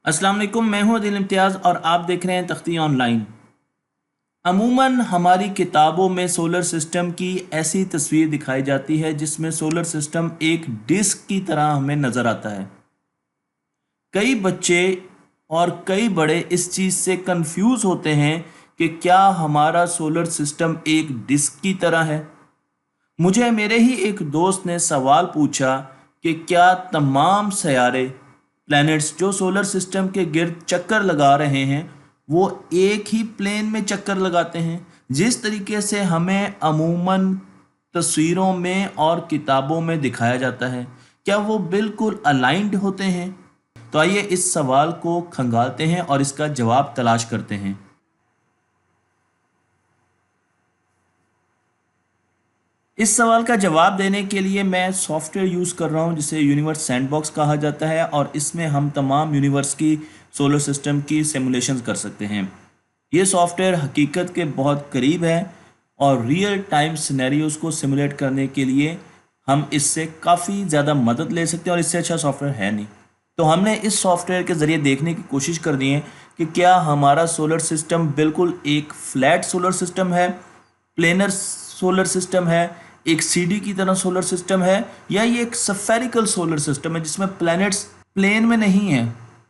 अस्सलाम वालेकुम, मैं हूं अदील इम्तियाज़ और आप देख रहे हैं तख्ती ऑनलाइन। अमूमन हमारी किताबों में सोलर सिस्टम की ऐसी तस्वीर दिखाई जाती है जिसमें सोलर सिस्टम एक डिस्क की तरह हमें नज़र आता है। कई बच्चे और कई बड़े इस चीज़ से कंफ्यूज होते हैं कि क्या हमारा सोलर सिस्टम एक डिस्क की तरह है। मुझे मेरे ही एक दोस्त ने सवाल पूछा कि क्या तमाम सयारे प्लैनेट्स जो सोलर सिस्टम के गिर्द चक्कर लगा रहे हैं वो एक ही प्लेन में चक्कर लगाते हैं, जिस तरीके से हमें अमूमन तस्वीरों में और किताबों में दिखाया जाता है। क्या वो बिल्कुल अलाइंड होते हैं? तो आइए इस सवाल को खंगालते हैं और इसका जवाब तलाश करते हैं। इस सवाल का जवाब देने के लिए मैं सॉफ्टवेयर यूज़ कर रहा हूँ जिसे यूनिवर्स सैंडबॉक्स कहा जाता है, और इसमें हम तमाम यूनिवर्स की सोलर सिस्टम की सिमुलेशंस कर सकते हैं। ये सॉफ्टवेयर हकीकत के बहुत करीब है और रियल टाइम सिनेरियोज को सिमुलेट करने के लिए हम इससे काफ़ी ज़्यादा मदद ले सकते हैं, और इससे अच्छा सॉफ्टवेयर है नहीं। तो हमने इस सॉफ्टवेयर के ज़रिए देखने की कोशिश कर दी है कि क्या हमारा सोलर सिस्टम बिल्कुल एक फ्लैट सोलर सिस्टम है, प्लेनर सोलर सिस्टम है, एक सीडी की तरह सोलर सिस्टम है, या ये एक स्फेरिकल सोलर सिस्टम है जिसमें प्लैनेट्स प्लेन में नहीं है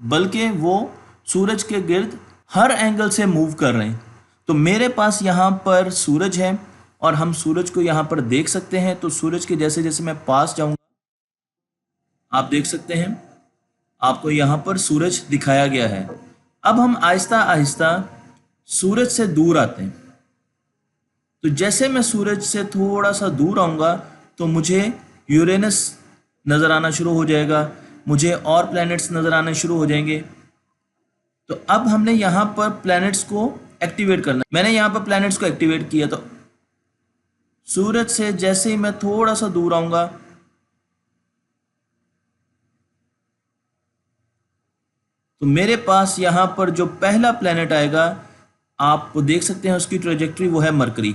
बल्कि वो सूरज के गिर्द हर एंगल से मूव कर रहे हैं। तो मेरे पास यहाँ पर सूरज है और हम सूरज को यहाँ पर देख सकते हैं। तो सूरज के जैसे जैसे मैं पास जाऊँगा आप देख सकते हैं, आपको यहाँ पर सूरज दिखाया गया है। अब हम आहिस्ता आहिस्ता सूरज से दूर आते हैं। तो जैसे मैं सूरज से थोड़ा सा दूर आऊँगा तो मुझे यूरेनस नज़र आना शुरू हो जाएगा, मुझे और प्लैनेट्स नज़र आने शुरू हो जाएंगे। तो अब हमने यहाँ पर प्लैनेट्स को एक्टिवेट करना है। मैंने यहाँ पर प्लैनेट्स को एक्टिवेट किया। तो सूरज से जैसे ही मैं थोड़ा सा दूर आऊँगा तो मेरे पास यहाँ पर जो पहला प्लैनेट आएगा आप देख सकते हैं उसकी ट्रेजेक्ट्री, वो है मरकरी।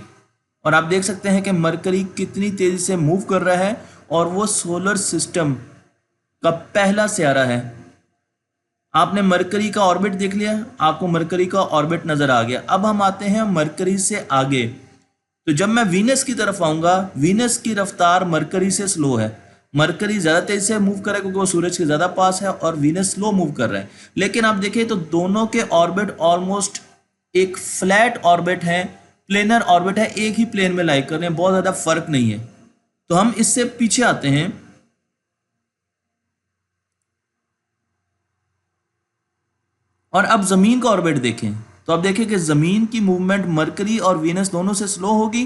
और आप देख सकते हैं कि मरकरी कितनी तेज़ी से मूव कर रहा है और वो सोलर सिस्टम का पहला सियारा है। आपने मरकरी का ऑर्बिट देख लिया, आपको मरकरी का ऑर्बिट नज़र आ गया। अब हम आते हैं मरकरी से आगे। तो जब मैं वीनस की तरफ आऊँगा, वीनस की रफ्तार मरकरी से स्लो है। मरकरी ज़्यादा तेज़ी से मूव कर रहा है क्योंकि वो सूरज के ज़्यादा पास है, और वीनस स्लो मूव कर रहा है। लेकिन आप देखें तो दोनों के ऑर्बिट ऑलमोस्ट एक फ्लैट ऑर्बिट है, प्लेनर ऑर्बिट है, एक ही प्लेन में लाई कर रहे हैं, बहुत ज़्यादा फर्क नहीं है। तो हम इससे पीछे आते हैं और अब ज़मीन का ऑर्बिट देखें। तो आप देखें कि ज़मीन की मूवमेंट मरकरी और वीनस दोनों से स्लो होगी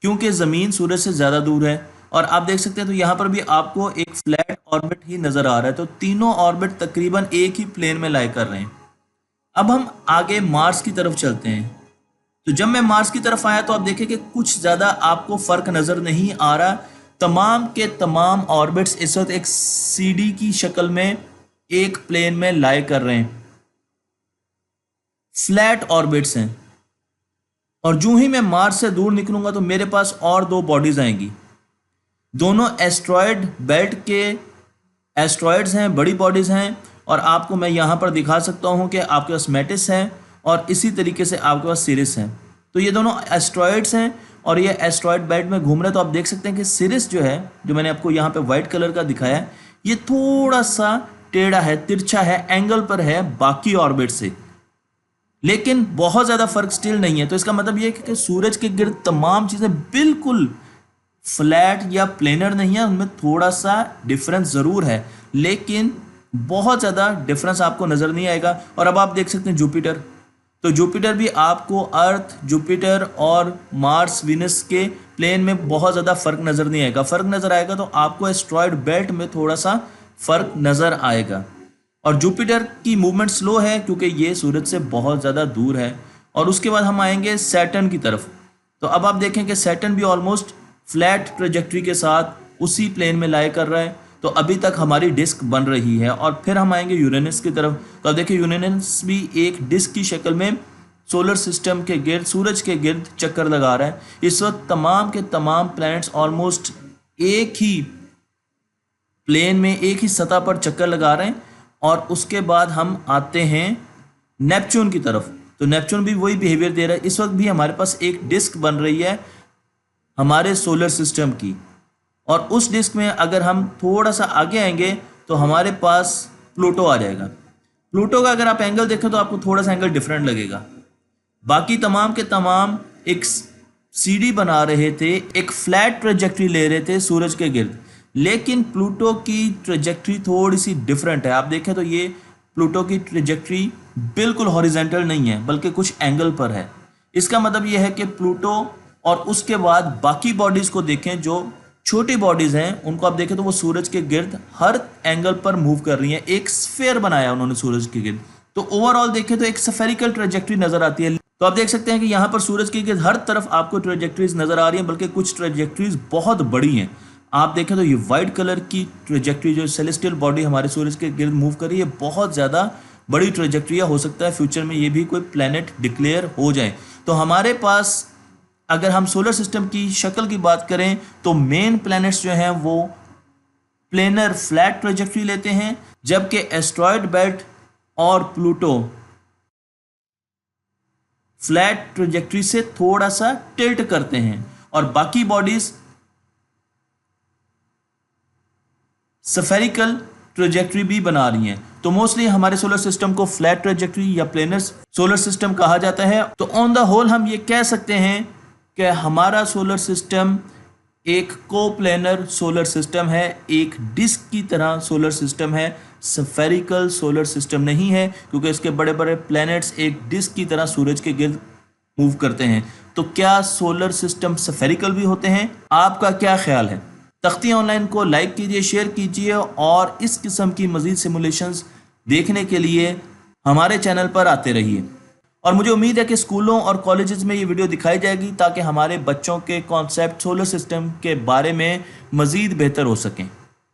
क्योंकि ज़मीन सूरज से ज़्यादा दूर है। और आप देख सकते हैं तो यहाँ पर भी आपको एक फ्लैट ऑर्बिट ही नज़र आ रहा है। तो तीनों ऑर्बिट तकरीबन एक ही प्लेन में लाई कर रहे हैं। अब हम आगे मार्स की तरफ चलते हैं। तो जब मैं मार्स की तरफ आया तो आप देखें कि कुछ ज़्यादा आपको फ़र्क नज़र नहीं आ रहा। तमाम के तमाम ऑर्बिट्स इस वक्त एक सीडी की शक्ल में एक प्लेन में लाई कर रहे हैं, फ्लैट ऑर्बिट्स हैं। और जो ही मैं मार्स से दूर निकलूंगा तो मेरे पास और दो बॉडीज आएंगी। दोनों एस्ट्रॉयड बेल्ट के एस्ट्रॉयड्स हैं, बड़ी बॉडीज़ हैं। और आपको मैं यहाँ पर दिखा सकता हूँ कि आपके पास मेटिस है और इसी तरीके से आपके पास सिरिस है। तो ये दोनों एस्ट्रॉयड्स हैं और ये एस्ट्रॉयड बेल्ट में घूम रहे हैं। तो आप देख सकते हैं कि सिरिस जो है, जो मैंने आपको यहाँ पे वाइट कलर का दिखाया है, ये थोड़ा सा टेढ़ा है, तिरछा है, एंगल पर है बाकी ऑर्बिट से, लेकिन बहुत ज़्यादा फर्क स्टिल नहीं है। तो इसका मतलब ये है कि सूरज के गिर्द तमाम चीज़ें बिल्कुल फ्लैट या प्लेनर नहीं है, उनमें थोड़ा सा डिफरेंस ज़रूर है, लेकिन बहुत ज़्यादा डिफरेंस आपको नज़र नहीं आएगा। और अब आप देख सकते हैं जुपिटर। तो जुपिटर भी आपको अर्थ, जुपिटर और मार्स, वीनस के प्लेन में बहुत ज़्यादा फ़र्क नज़र नहीं आएगा। फ़र्क नज़र आएगा तो आपको एस्ट्रॉयड बेल्ट में थोड़ा सा फ़र्क नज़र आएगा। और जुपिटर की मूवमेंट स्लो है क्योंकि ये सूरज से बहुत ज़्यादा दूर है। और उसके बाद हम आएंगे सैटर्न की तरफ। तो अब आप देखें कि सैटर्न भी ऑलमोस्ट फ्लैट ट्रेजेक्ट्री के साथ उसी प्लेन में लाई कर रहा है। तो अभी तक हमारी डिस्क बन रही है। और फिर हम आएंगे यूरेनस की तरफ। तो अब देखिए यूरेनस भी एक डिस्क की शक्ल में सोलर सिस्टम के गिर्द, सूरज के गिर्द चक्कर लगा रहा है। इस वक्त तमाम के तमाम प्लैनेट्स ऑलमोस्ट एक ही प्लेन में, एक ही सतह पर चक्कर लगा रहे हैं और उसके बाद हम आते हैं नेपच्यून की तरफ। तो नेपच्यून भी वही बिहेवियर दे रहा है। इस वक्त भी हमारे पास एक डिस्क बन रही है हमारे सोलर सिस्टम की, और उस डिस्क में अगर हम थोड़ा सा आगे आएंगे तो हमारे पास प्लूटो आ जाएगा। प्लूटो का अगर आप एंगल देखें तो आपको थोड़ा सा एंगल डिफरेंट लगेगा। बाकी तमाम के तमाम एक सीढ़ी बना रहे थे, एक फ्लैट ट्रेजेक्ट्री ले रहे थे सूरज के गिर्द, लेकिन प्लूटो की ट्रेजेक्ट्री थोड़ी सी डिफरेंट है। आप देखें तो ये प्लूटो की ट्रेजेक्ट्री बिल्कुल हॉरिजेंटल नहीं है बल्कि कुछ एंगल पर है। इसका मतलब ये है कि प्लूटो और उसके बाद बाकी बॉडीज को देखें, जो छोटी बॉडीज हैं उनको आप देखें तो वो सूरज के गिर्द हर एंगल पर मूव कर रही हैं। एक स्फीयर बनाया उन्होंने सूरज के गिर्द, तो ओवरऑल देखें तो एक स्फेरिकल ट्रेजेक्ट्री नजर आती है। तो आप देख सकते हैं कि यहाँ पर सूरज के गिर्द हर तरफ आपको ट्रेजेक्ट्रीज नजर आ रही हैं, बल्कि कुछ ट्रेजेक्ट्रीज बहुत बड़ी हैं। आप देखें तो ये वाइट कलर की ट्रेजेक्ट्री जो सेलेस्टियल बॉडी हमारे सूरज के गिर्द मूव कर रही है, बहुत ज़्यादा बड़ी ट्रेजेक्ट्री है। हो सकता है फ्यूचर में ये भी कोई प्लैनेट डिक्लेयर हो जाए। तो हमारे पास अगर हम सोलर सिस्टम की शक्ल की बात करें तो मेन प्लैनेट्स जो हैं वो प्लेनर फ्लैट ट्रेजेक्ट्री लेते हैं, जबकि एस्ट्रॉयड बेल्ट और प्लूटो फ्लैट ट्रेजेक्ट्री से थोड़ा सा टिल्ट करते हैं, और बाकी बॉडीज स्फेरिकल ट्रेजेक्ट्री भी बना रही हैं। तो मोस्टली हमारे सोलर सिस्टम को फ्लैट ट्रेजेक्ट्री या प्लेनर सोलर सिस्टम कहा जाता है। तो ऑन द होल हम ये कह सकते हैं कि हमारा सोलर सिस्टम एक कोप्लेनर सोलर सिस्टम है, एक डिस्क की तरह सोलर सिस्टम है, स्फेरिकल सोलर सिस्टम नहीं है, क्योंकि इसके बड़े बड़े प्लैनेट्स एक डिस्क की तरह सूरज के गिर्द मूव करते हैं। तो क्या सोलर सिस्टम स्फेरिकल भी होते हैं? आपका क्या ख्याल है? तख्ती ऑनलाइन को लाइक कीजिए, शेयर कीजिए, और इस किस्म की मज़ीद सिमुलेशंस देखने के लिए हमारे चैनल पर आते रहिए। और मुझे उम्मीद है कि स्कूलों और कॉलेजेस में ये वीडियो दिखाई जाएगी ताकि हमारे बच्चों के कॉन्सेप्ट सोलर सिस्टम के बारे में मज़ीद बेहतर हो सकें।